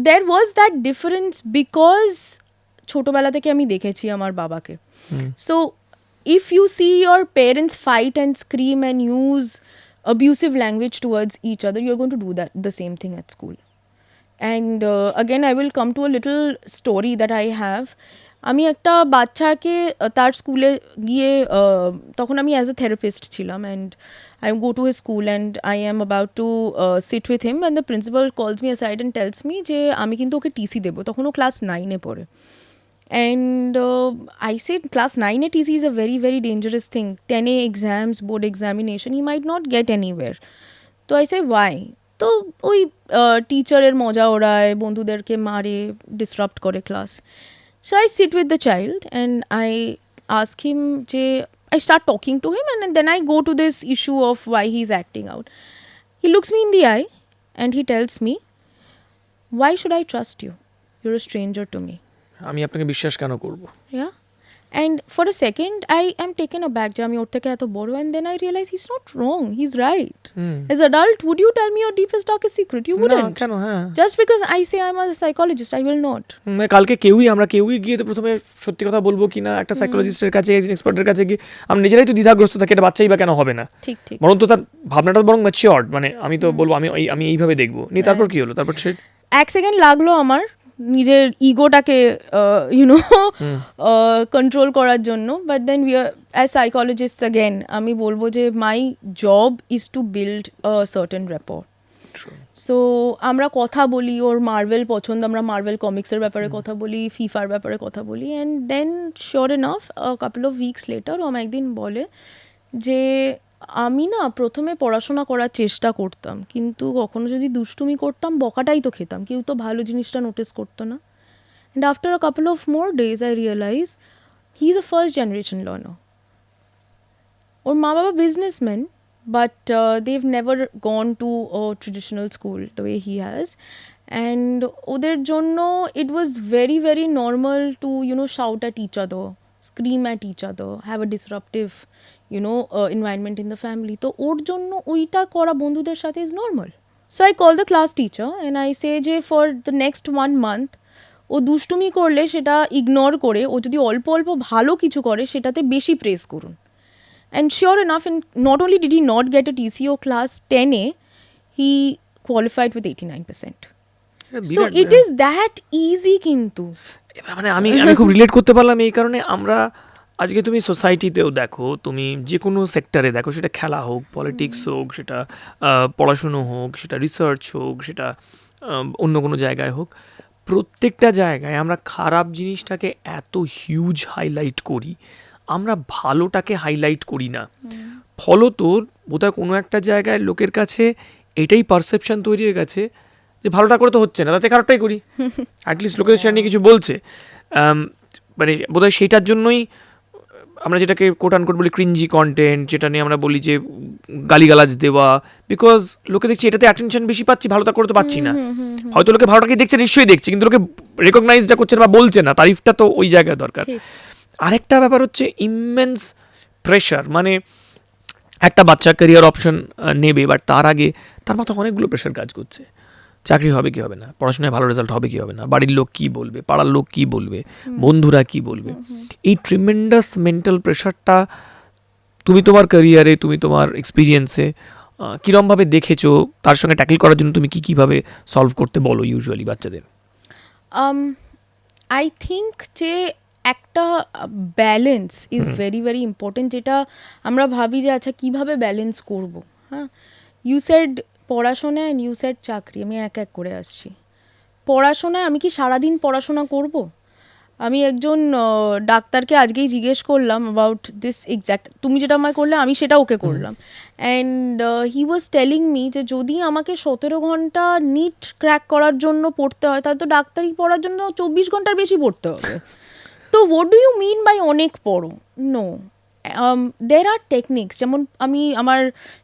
there was that difference because ছোটবেলা থেকে আমি দেখেছি আমার বাবাকে। So if you see your parents fight and scream and use abusive language towards each other, you're going to do the same thing at school. And again I will come to a little story that I have. আমি একটা বাচ্চাকে তার স্কুলে গিয়ে, তখন আমি as a therapist ছিলাম, and I go to his school and I am about to sit with him and the principal calls me aside and tells me যে আমি কিন্তু ওকে টিসি দেবো। তখন ও ক্লাস 9-এ পড়ে। And I said class 9-এ TC is a very very dangerous thing. 10-এ exams, board examination, he might not get anywhere. তো I say why? তো ওই টিচারের মজা ওড়ায়, বন্ধুদেরকে মারে, ডিসরাপ্ট করে class. So I sit with the child and I ask him যে I start talking to him and then I go to this issue of why he's acting out. He looks me in the eye and he tells me, why should I trust you? You're a stranger to me. আমি আপনাকে বিশ্বাস কেন করব? Yeah. And for a second I am taken aback যে আমি ওর থেকে এত বড়, and then I realize he's not wrong, he's right. As adult, would you tell me your deepest darkest secret? You wouldn't. না, কেন? হ্যাঁ, just because I say I'm a psychologist, I will not. কালকে আমরা কেউই গিয়ে তো প্রথমে সত্যি কথা বলবো কিনা একটা সাইকোলজিস্টের কাছে, একজন এক্সপার্টের কাছে গিয়ে আমরা নিজেরাই তো দ্বিধাগ্রস্ত থাকি, এটা বাচ্চাই বা কেন হবে না। ঠিক ঠিক। বরং তো তার ভাবনাটা বরং ম্যাচিওরড, মানে আমি তো বলবো আমি এইভাবে দেখবো নি। তারপর কি হলো? তারপর সে এক সেকেন্ড লাগলো আমার নিজের ইগোটাকে কন্ট্রোল করার জন্য, but then we are as psychologist again আমি বলবো যে my job is to build a certain rapport. So আমরা কথা বলি, ওর মার্ভেল পছন্দ, আমরা মার্ভেল কমিক্সের ব্যাপারে কথা বলি, ফিফার ব্যাপারে কথা বলি, and then sure enough couple of weeks later ও আমায় একদিন বলে যে আমি না প্রথমে পড়াশোনা করার চেষ্টা করতাম, কিন্তু কখনো যদি দুষ্টুমি করতাম বকাটাই তো খেতাম, কেউ তো ভালো জিনিসটা নোটিস করতো না। And after a couple of more days I realise he is a first generation learner. ওর মা বাবা businessman, but they've never gone to a traditional school the way he has, and ওদের জন্য it was very very normal to shout at each other, scream at each other, have a disruptive environment in the family. তো ওর জন্য ওইটা করা বন্ধুদের সাথে is normal. So I call the class teacher and I say যে for the next 1 month ও দুষ্টুমি করলে সেটা ইগনোর করে ও যদি অল্প অল্প ভালো কিছু করে সেটাতে বেশি প্রেস করুন। And sure enough, and not only did he not get a TCO class 10A, he qualified with 89%. So it is that easy কিন্তু। মানে আমি খুব রিলেট করতে পারলাম এই কারণে। আমরা আজকে তুমি সোসাইটিতেও দেখো, তুমি যে কোনো সেক্টরে দেখো, সেটা খেলা হোক, পলিটিক্স হোক, সেটা পড়াশুনো হোক, সেটা রিসার্চ হোক, সেটা অন্য কোনো জায়গায় হোক, প্রত্যেকটা জায়গায় আমরা খারাপ জিনিসটাকে এত হিউজ হাইলাইট করি, আমরা ভালোটাকে হাইলাইট করি না। ফলত বোধহয় কোনো একটা জায়গায় লোকের কাছে এটাই পারসেপশন তৈরি হয়ে গেছে যে ভালোটা করে তো হচ্ছে না, তাতে খারাপটাই করি, অ্যাটলিস্ট লোকের সেটা নিয়ে কিছু বলছে। মানে বোধহয় সেটার জন্যই আমরা যেটাকে কোট আনকোট বলি ক্রিঞ্জি কন্টেন্ট, যেটা নিয়ে আমরা বলি যে গালিগালাজ দেওয়া, বিকজ লোকে দেখছি এটাতে অ্যাটেনশন বেশি পাচ্ছি, ভালোটা করে তো পাচ্ছি না। হয়তো লোকে ভালোটাকে দেখছে, নিশ্চয়ই দেখছে, কিন্তু লোকে রেকগনাইজটা করছে না বা বলছে না, তারিফটা তো ওই জায়গায় দরকার। আরেকটা ব্যাপার হচ্ছে ইমেন্স প্রেশার, মানে একটা বাচ্চা ক্যারিয়ার অপশন নেবে, বাট তার আগে তার মাথায় অনেকগুলো প্রেশার কাজ করছে। চাকরি হবে কি হবে না, পড়াশোনায় ভালো রেজাল্ট হবে কি হবে না, বাড়ির লোক কি বলবে, পাড়ার লোক কি বলবে, বন্ধুরা কি বলবে। এই ট্রিমেন্ডাস মেন্টাল প্রেশারটা তুমি তোমার ক্যারিয়ারে, তুমি তোমার এক্সপিরিয়েন্সে কীরমভাবে দেখেছো, তার সঙ্গে ট্যাকেল করার জন্য তুমি কীভাবে সলভ করতে বলো ইউজুয়ালি বাচ্চাদের? আই থিঙ্ক যে একটা balance is very very important, যেটা আমরা ভাবি যে আচ্ছা কীভাবে ব্যালেন্স করবো। হ্যাঁ, ইউ সেড পড়াশোনা অ্যান্ড ইউ সেড চাকরি, আমি এক এক করে আসছি। পড়াশোনায় আমি কি সারাদিন পড়াশোনা করব? আমি একজন ডাক্তারকে আজকেই জিজ্ঞেস করলাম অ্যাবাউট দিস এক্স্যাক্ট, তুমি যেটা আমায় করলে আমি সেটা ওকে করলাম, and he was telling me যে যদি আমাকে 17 ঘন্টা নিট ক্র্যাক করার জন্য পড়তে হয়, তাহলে তো ডাক্তারি পড়ার জন্য 24 ঘন্টার বেশি পড়তে হবে। তো what do you mean by অনেক পড়ো? নো, দের আর টেকনিক্স, যেমন আমি আমার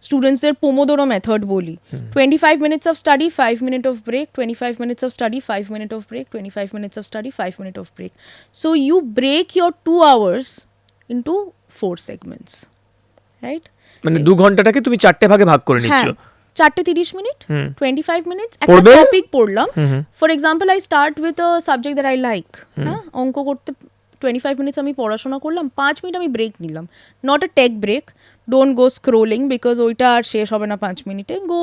স্টুডেন্টসদের পোমোডোরো মেথড বলি, 25 minutes of study, 5 minutes of break, 25 minutes of study, 5 minutes of break, 25 minutes of study, 5 minutes of break. So you break your 2 hours into 4 segments, right? মানে 2 ঘন্টাটাকে তুমি 4টে ভাগে ভাগ করে নিচ্ছ। 4:30 25 minutes একটা পড়বে? টপিক পড়লাম। For example I start with a subject that I like, হ্যাঁ, অঙ্ক করতে 25 minutes আমি পড়াশোনা করলাম, 5 মিনিট আমি ব্রেক নিলাম, not a take break, don't go scrolling because ওইটা আর শেষ হবে না 5 মিনিটে। গো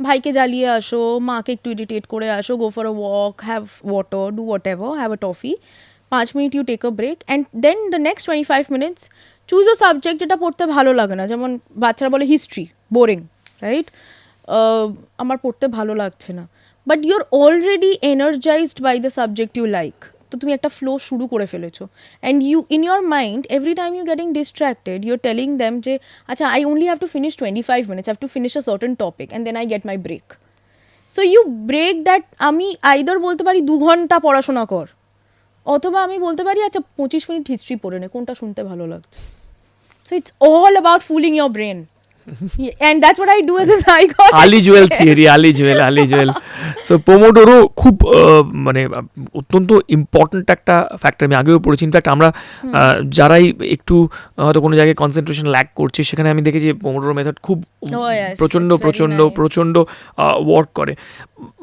ভাইকে জ্বালিয়ে আসো, মাকে একটু ইরিটেট করে আসো, go for a walk, have water, do whatever, have a toffee, 5 minute you take a break, and then the next 25 minutes choose a subject যেটা পড়তে ভালো লাগে না। যেমন বাচ্চারা বলে হিস্ট্রি বোরিং, রাইট? আমার পড়তে ভালো লাগছে না, but you're already energised by the subject you like, তো তুমি একটা ফ্লো শুরু করে ফেলেছো, and you in your mind every time you getting distracted, you're telling them যে আচ্ছা I only have to finish 25 minutes, have to finish a certain topic and then I get my break. So you break that, আমি আইদার বলতে পারি 2 ঘন্টা পড়াশোনা কর, অথবা আমি বলতে পারি আচ্ছা 25 মিনিট হিস্ট্রি পড়ে নে, কোনটা শুনতে ভালো লাগছে। So it's all about fooling your brain, and that's what I do as a psychologist. আলি জুয়েল থিওরি, আলি জুয়েল। সো পোমোডোরো খুব মানে অত্যন্ত ইম্পর্ট্যান্ট একটা ফ্যাক্টর, আমি আগেও পড়েছি। ইনফ্যাক্ট আমরা যারাই একটু হয়তো কোনো জায়গায় কনসেন্ট্রেশন ল্যাক করছে, সেখানে আমি দেখেছি পোমোডোরো মেথড খুব প্রচণ্ড ওয়ার্ক করে।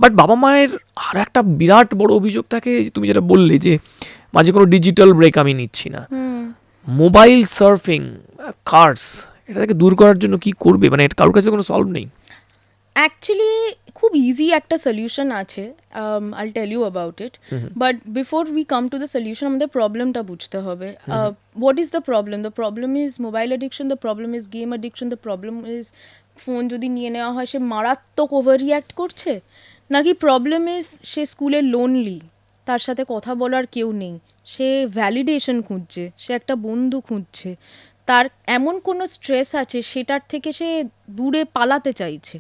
বাট বাবা মায়ের আর একটা বিরাট বড় অভিযোগ থাকে, তুমি যেটা বললে যে মাঝে কোনো ডিজিটাল ব্রেক আমি নিচ্ছি না, মোবাইল সার্ফিং, কার্স, এটা থেকে দূর করার জন্য কি করবে? মানে এটা কারোর কাছে কোনো সলভ নেই? অ্যাকচুয়ালি খুব ইজি একটা সলিউশন আছে, I'll tell you about it, but before we come to the solution আমাদের প্রবলেমটা বুঝতে হবে। What is the problem? The problem is mobile addiction, the problem is game addiction, the problem is phone যদি নিয়ে নেওয়া হয় সে মারাত্মক ওভার রিয়াক্ট করছে, নাকি প্রবলেম ইজ সে স্কুলে লোনলি, তার সাথে কথা বলার কেউ নেই, সে ভ্যালিডেশন খুঁজছে, সে একটা বন্ধু খুঁজছে, তার এমন কোনো স্ট্রেস আছে সেটার থেকে সে দূরে পালাতে চাইছে।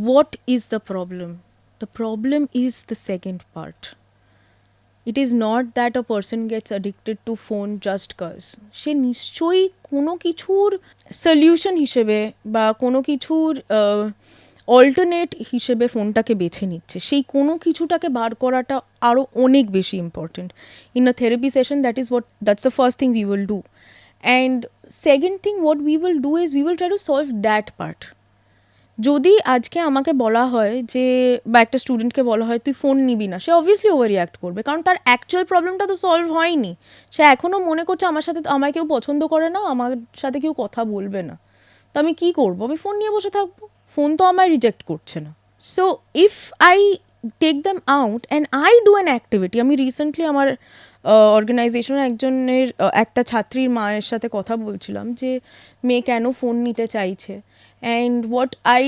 What is the problem? The problem is the second part. It is not that a person gets addicted to phone just cause. সে নিশ্চয়ই কোনো কিছুর সলিউশন হিসেবে বা কোনো কিছুর অল্টারনেট হিসেবে ফোনটাকে বেছে নিচ্ছে, সেই কোনো কিছুটাকে বার করাটা আরও অনেক বেশি important. In a therapy session that's the first thing we will do. And second thing what we will do is we will try to solve that part. যদি আজকে আমাকে বলা হয় যে, বা একটা স্টুডেন্টকে বলা হয় তুই ফোন নিবি না, সে অবভিয়াসলি ওভার রিয়াক্ট করবে, কারণ তার অ্যাকচুয়াল প্রবলেমটা তো সলভ হয়নি। সে এখনও মনে করছে আমায় কেউ পছন্দ করে না, আমার সাথে কেউ কথা বলবে না, তো আমি কি করবো? আমি ফোন নিয়ে বসে থাকবো, ফোন তো আমায় রিজেক্ট করছে না। So if I take them out and I do an activity, আমি রিসেন্টলি আমার অর্গানাইজেশনের একজনের একটা ছাত্রীর মায়ের সাথে কথা বলছিলাম যে মেয়ে কেন ফোন নিতে চাইছে, অ্যান্ড হোয়াট আই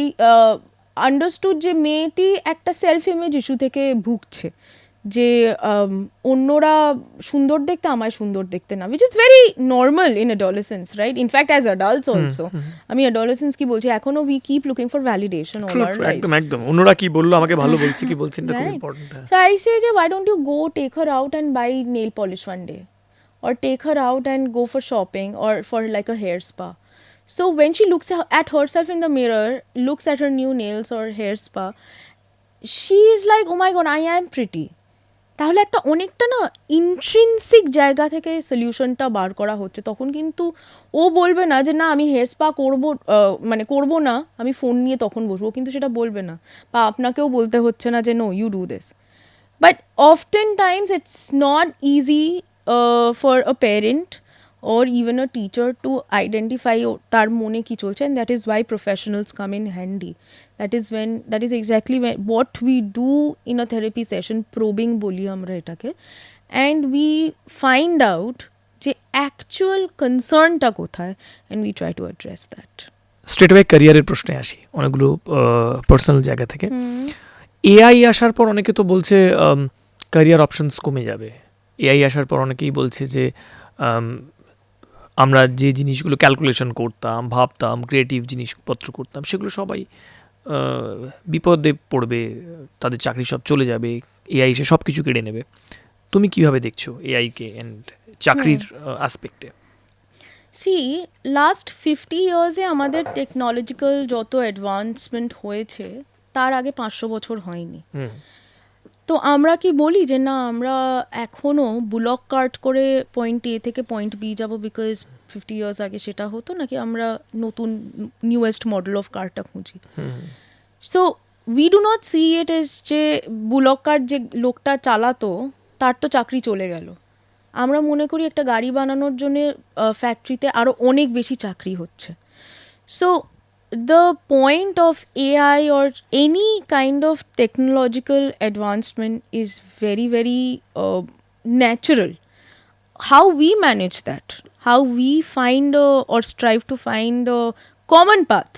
আন্ডারস্টুড যে মেয়েটি একটা সেলফ ইমেজ ইস্যু থেকে ভুগছে, যে অন্যরা সুন্দর দেখতে, আমায় সুন্দর দেখতে না, which is very normal in adolescence, right? In fact as adults also, আমি অ্যাডোলেসেন্স কি বলছি, এখনো we keep looking for validation all our life. একদম অন্যরা কি বললো, আমাকে ভালো বলছে কি বলছেন, এটা খুব important. So I say, why don't you go take her out and buy nail polish one day, or take her out and go for shopping, or for like a hair spa. So when she looks at herself in the mirror, looks at her new nails or hair spa, she is like, oh my god, I am pretty. তাহলে একটা অনেকটা না intrinsic জায়গা থেকে সলিউশনটা বার করা হচ্ছে, তখন কিন্তু ও বলবে না যে না আমি হেয়ার স্পা করবো না, আমি ফোন নিয়ে তখন বসবো, কিন্তু সেটা বলবে না, বা আপনাকেও বলতে হচ্ছে না যে no you do this. But often times it's not easy for a parent or even a teacher to identify তার মনে কি চলছে, and that is why professionals come in handy. That is exactly what we do in a therapy session, probing বলি আমরা এটাকে, and we find out যে actual concernটা কোথায়, and we try to address that. Straight way ক্যারিয়ারের প্রশ্নে আসি, অনেকগুলো personal জায়গা থেকে। এআই আসার পর অনেকে তো বলছে ক্যারিয়ার অপশনস কমে যাবে। এআই আসার পর অনেকেই বলছে যে আমরা যে জিনিসগুলো ক্যালকুলেশন করতাম, ভাবতাম, ক্রিয়েটিভ জিনিসপত্র করতাম, সেগুলো সবাই বিপদে পড়বে, তাদের চাকরি সব চলে যাবে, এআই এসে সব কিছু কেড়ে নেবে। তুমি কিভাবে দেখছো এআইকে অ্যান্ড চাকরির অ্যাসপেক্টে? সি, লাস্ট 50 ইয়ার্সে আমাদের টেকনোলজিক্যাল যত অ্যাডভান্সমেন্ট হয়েছে তার আগে 500 বছর হয়নি। তো আমরা কি বলি যে না, আমরা এখনও বুলক কার্ট করে পয়েন্ট এ থেকে পয়েন্ট বি যাবো বিকজ 50 ইয়ার্স আগে সেটা হতো, নাকি আমরা নতুন নিউয়েস্ট মডেল অফ কারটা খুঁজি? So we do not see it as যে বুলক কার্ট যে লোকটা চালাতো তার তো চাকরি চলে গেল। আমরা মনে করি একটা গাড়ি বানানোর জন্য ফ্যাক্টরিতে আরও অনেক বেশি চাকরি হচ্ছে। So the point of AI or any kind of technological advancement is very, very natural. How we manage that, how we find or strive to find a common path.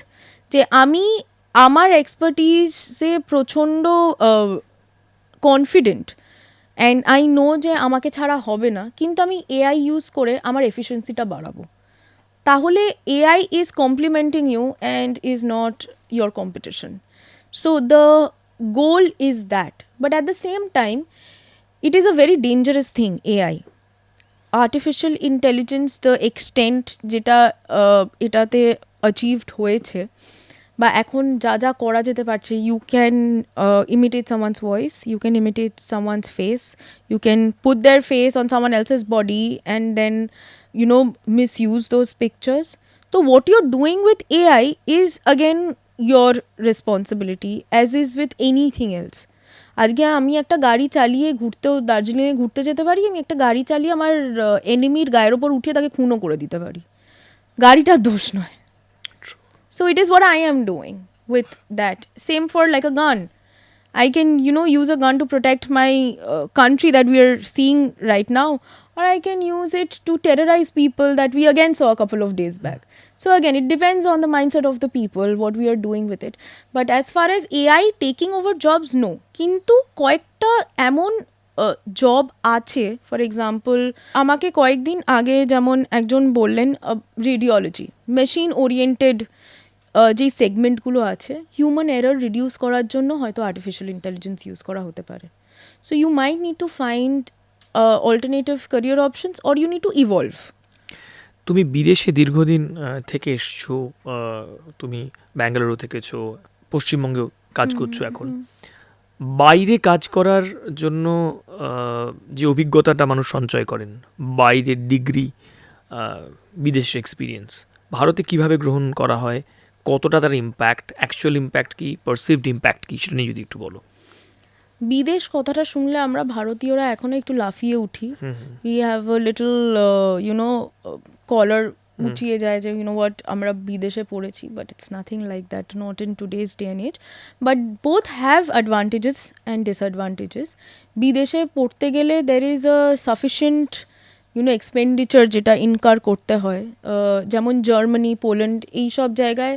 যে আমি আমার এক্সপার্টিসে প্রচণ্ড কনফিডেন্ট অ্যান্ড আই নো যে আমাকে ছাড়া হবে না, কিন্তু আমি এআই ইউজ করে আমার এফিসিয়েন্সিটা বাড়াবো, তাহলে AI is complementing you and is not your competition. So the goal is that. But at the same time, it is a very dangerous thing, AI. Artificial intelligence, the extent যেটা এটাতে achieved হয়েছে বা এখন যা যা করা যেতে পারছে, you can imitate someone's voice, you can imitate someone's face, you can put their face on someone else's body and then misuse those pictures. So what you're doing with AI is again your responsibility, as is with anything else. আজকে আমি একটা গাড়ি চালিয়ে দার্জিলিংয়ে ঘুরতে যেতে পারি, আমি একটা গাড়ি চালিয়ে আমার এনিমির গায়ের ওপর উঠিয়ে তাকে খুনও করে দিতে পারি, গাড়িটার দোষ নয়। So it is what I am doing with that. Same for like a gun. I can use a gun to protect my country that we are seeing right now, or I can use it to terrorize people that we again saw a couple of days back. So again, it depends on the mindset of the people, what we are doing with it. But as far as AI taking over jobs, no. কিন্তু কয়েকটা এমন job আছে, for example আমাকে কয়েকদিন আগে যেমন একজন বললেন রেডিওলজি, মেশিন ওরিয়েন্টেড যেই সেগমেন্টগুলো আছে, হিউম্যান এরর রিডিউস করার জন্য হয়তো আর্টিফিশিয়াল ইন্টেলিজেন্স ইউজ করা হতে পারে। So you might need to find alternative career options or you need to evolve. তুমি বিদেশে দীর্ঘদিন থেকে এসছো, তুমি ব্যাঙ্গালুরু থেকেছো, পশ্চিমবঙ্গেও কাজ করছো এখন। বাইরে কাজ করার জন্য যে অভিজ্ঞতাটা মানুষ সঞ্চয় করেন, বাইরের ডিগ্রি, বিদেশের এক্সপিরিয়েন্স, ভারতে কিভাবে গ্রহণ করা হয়, কতটা তার ইম্প্যাক্ট, অ্যাকচুয়াল ইম্প্যাক্ট কি, পারসিভড ইম্প্যাক্ট কি, সেটা নিয়ে যদি একটু বলো। বিদেশ কথাটা শুনলে আমরা ভারতীয়রা এখনো একটু লাফিয়ে উঠি। We have a little collar উঠিয়ে যায় যে হোয়াট আমরা বিদেশে পড়েছি, but it's nothing like that, not in today's day and age. But both have advantages and disadvantages. বিদেশে পড়তে গেলে there is a sufficient expenditure যেটা ইনকার করতে হয়, যেমন জার্মানি, পোল্যান্ড, এইসব জায়গায়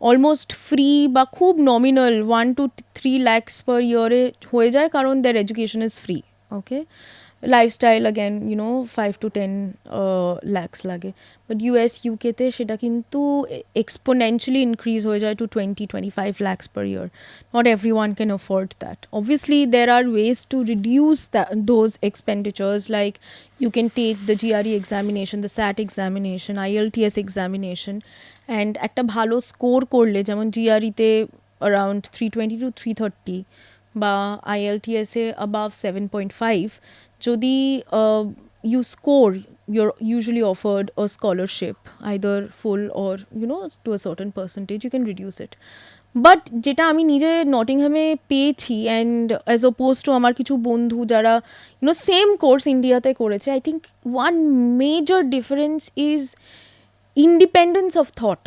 অলমোস্ট ফ্রি বা খুব nominal 1 to 3 lakhs per year হয়ে যায়, কারণ their education is free. Okay, lifestyle again 5 to 10 lakhs লাগে। বাট US UK তে সেটা কিন্তু exponentially increase হয়ে যায় to 20-25 lakhs per year. Not everyone can afford that. Obviously there are ways to reduce those expenditures, like you can take the GRE examination, the SAT examination, IELTS examination, and একটা ভালো score করলে, যেমন জিআরইতে around 320 to 330 বা IELTS-এ above 7.5, যদি you score, you're usually offered a scholarship, either full or to a certain percentage, you can reduce it. But যেটা আমি নিজে নটিংহামে পেয়েছি, অ্যান্ড অ্যাজ অপোজ টু আমার কিছু বন্ধু যারা সেম কোর্স ইন্ডিয়াতে করেছে, I think one major difference is independence of thought.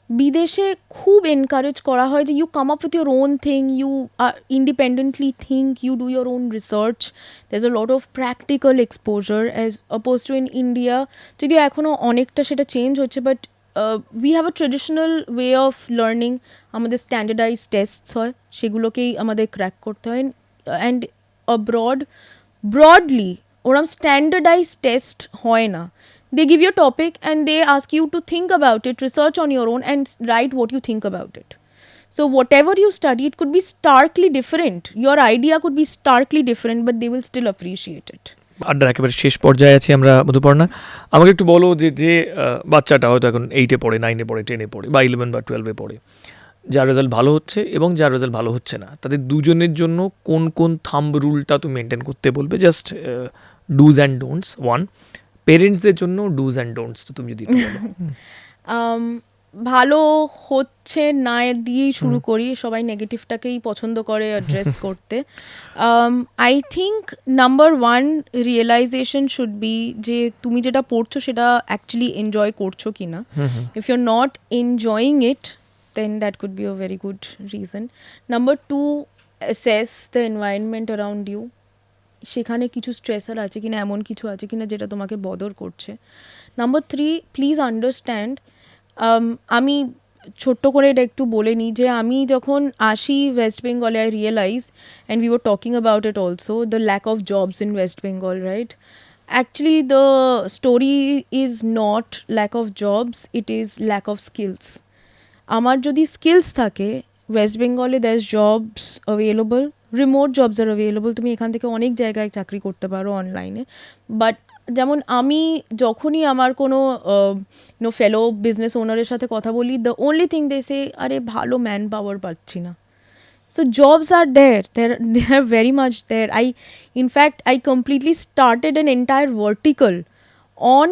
বিদেশে খুব এনকারেজ করা হয় যে you come up with your own thing, you independently think, you do your own research, there is a lot of practical exposure, as oppose to in India. যদিও এখনও অনেকটা সেটা change হচ্ছে, but we have a traditional way of learning. আমাদের standardize tests হয়, সেগুলোকেই আমাদের crack করতে হয়। অ্যান্ড ব্রডলি ওরম স্ট্যান্ডার্ডাইজ টেস্ট হয় না। They give you a topic and they ask you to think about it, research on your own and write what you think about it. So whatever you study, it could be starkly different. Your idea could be starkly different, but they will still appreciate it. আড্ডার একেবারে শেষ পর্যায়ে আছি আমরা মধুপর্ণা। আমাকে একটু বলো যে যে বাচ্চাটা হয়তো এখন 8-এ পড়ে, 9-এ পড়ে, 10-এ পড়ে বা 11 বা 12-এ পড়ে, যার রেজাল্ট ভালো হচ্ছে এবং যার রেজাল্ট ভালো হচ্ছে না, তাদের দুজনের জন্য কোন কোন থাম্ব রুলটা তুমি মেনটেন করতে বলবে? Just dos and don'ts. One, পেরেন্টসদের জন্য ডুজ অ্যান্ড ডোন্টস তুমি যদি একটু বলো। ভালো হচ্ছে না এর দিয়েই শুরু করি, সবাই নেগেটিভটাকেই পছন্দ করে অ্যাড্রেস করতে। I think number one realization should be যে তুমি যেটা পড়ছো সেটা অ্যাকচুয়ালি এনজয় করছো কি না। If you are not enjoying it then that could be a very good reason. Number two, assess the environment around you. সেখানে কিছু স্ট্রেসার আছে কিনা, এমন কিছু আছে কিনা যেটা তোমাকে বদর করছে। নাম্বার থ্রি, প্লিজ আন্ডারস্ট্যান্ড, আমি ছোট্ট করে এটা একটু বলে নিই যে আমি যখন আসি ওয়েস্ট বেঙ্গলে, I realize and we were talking about it also, the lack of jobs in West Bengal, right? Actually, the story is not lack of jobs, it is lack of skills. আমার যদি স্কিলস থাকে, ওয়েস্ট বেঙ্গলে there is jobs available, remote jobs are available, তুমি এখান থেকে অনেক জায়গায় চাকরি করতে পারো অনলাইনে। বাট যেমন আমি যখনই আমার কোনো ফেলো বিজনেস ওনারের সাথে কথা বলি, দ্য অনলি থিং দে সে, আরে ভালো ম্যান পাওয়ার পাচ্ছি না। So jobs are there. They are very much there. In fact, I completely started an entire vertical on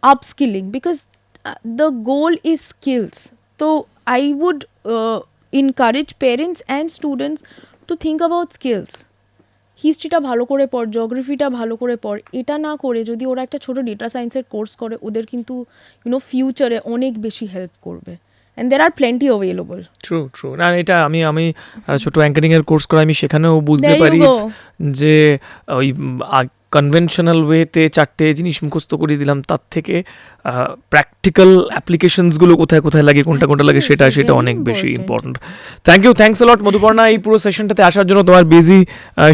upskilling because the goal is skills. So I would encourage parents and students to think about skills. হিস্ট্রিটা ভালো করে পড়, জিওগ্রাফিটা ভালো করে পড়, এটা না করে যদি ওরা একটা ছোটো ডেটা সায়েন্সের কোর্স করে, ওদের কিন্তু ফিউচারে অনেক বেশি হেল্প করবে। And there are plenty available. True না, এটা আমি ছোট অ্যাঙ্কারিং এর কোর্স করে আমি সেখানেও বুঝতে পারি যে ওই কনভেনশনাল ওয়েতে 4টে জিনিস মুখস্থ করে দিলাম, তার থেকে প্র্যাকটিক্যাল অ্যাপ্লিকেশনসগুলো কোথায় কোথায় লাগে, কোনটা কোনটা লাগে, সেটা অনেক বেশি ইম্পর্টেন্ট। থ্যাংকস আ লট মধুপর্ণা, এই পুরো সেশনটাতে আসার জন্য, তোমার বিজি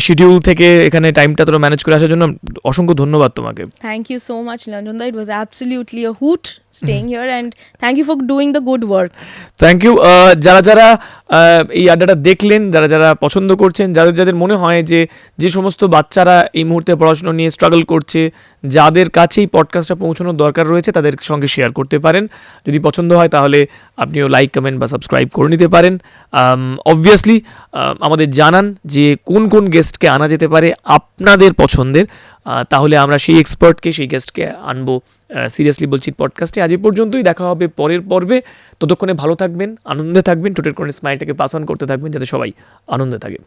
শিডিউল থেকে এখানে টাইমটা তোরা ম্যানেজ করে আসার জন্য অসংখ্য ধন্যবাদ তোমাকে। Thank you so much, Nilanjan. It was absolutely a hoot staying here and thank you for doing the good work. Thank you. যারা এই আড্ডাটা দেখলেন, যারা পছন্দ করছেন, যাদের মনে হয় যে সমস্ত বাচ্চারা এই মুহূর্তে পড়াশোনা নিয়ে স্ট্রাগল করছে, যাদের কাছে এই পডকাস্টটা পৌঁছানোর দরকার রয়েছে, তাদের সঙ্গে শেয়ার করতে পারেন। যদি পছন্দ হয় তাহলে আপনিও লাইক, কমেন্ট বা সাবস্ক্রাইব করে নিতে পারেন। অবভিয়াসলি আমাদের জানান যে কোন কোন গেস্টকে আনা যেতে পারে আপনাদের পছন্দের, তাহলে আমরা সেই এক্সপার্টকে, সেই গেস্টকে আনবো। সিরিয়াসলি বলছি পডকাস্টে। আজ এই পর্যন্তই, দেখা হবে পরের পর্বে। ততক্ষণে ভালো থাকবেন, আনন্দে থাকবেন, ঠোঁটের কোণে স্মাইলটাকে পাস অন করতে থাকবেন যাতে সবাই আনন্দে থাকে।